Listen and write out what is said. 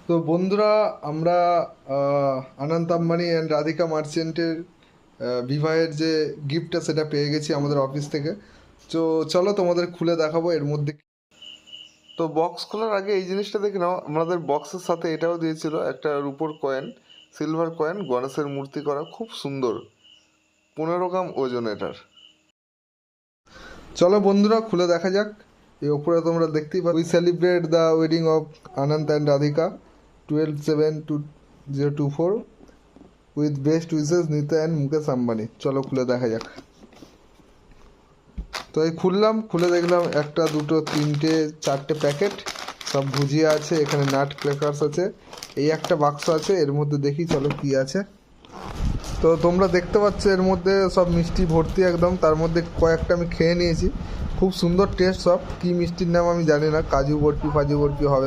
তো বন্ধুরা, আমরা আনন্ত আম্বানি অ্যান্ড রাধিকা মার্চেন্টের বিবাহের যে গিফটটা সেটা পেয়ে গেছি আমাদের অফিস থেকে। তো চলো তোমাদের খুলে দেখাবো এর মধ্যে। তো বক্স খোলার আগে এই জিনিসটা দেখে নাও, আমাদের বক্সের সাথে এটাও দিয়েছিল একটা রূপোর কয়েন, সিলভার কয়েন, গণেশের মূর্তি করা, খুব সুন্দর, 15 গ্রাম ওজন এটার। চলো বন্ধুরা খুলে দেখা যাক। এই ওপরে তোমরা দেখতেই পাচ্ছ, we celebrate the wedding of Anant and Radhika 12/7/2024 with best wishes Nita and Mukesh Ambani. চলো খুলে দেখা যাক। তো এই খুললাম, খুলে দেখলাম একটা, দুটো, তিনটে, চারটে প্যাকেট, সব ভুজিয়া আছে, এখানে নাট ক্র্যাকার্স আছে, এই একটা বাক্স আছে, এর মধ্যে দেখি চলো কি আছে। তো তোমরা দেখতে পাচ্ছ এর মধ্যে সব মিষ্টি ভর্তি একদম, তার মধ্যে কয়েকটা আমি খেয়ে নিয়েছি, খুব সুন্দর টেস্ট সব। কি মিষ্টির নাম আমি জানি না, কাজু বরফি ফাজু বরফি হবে।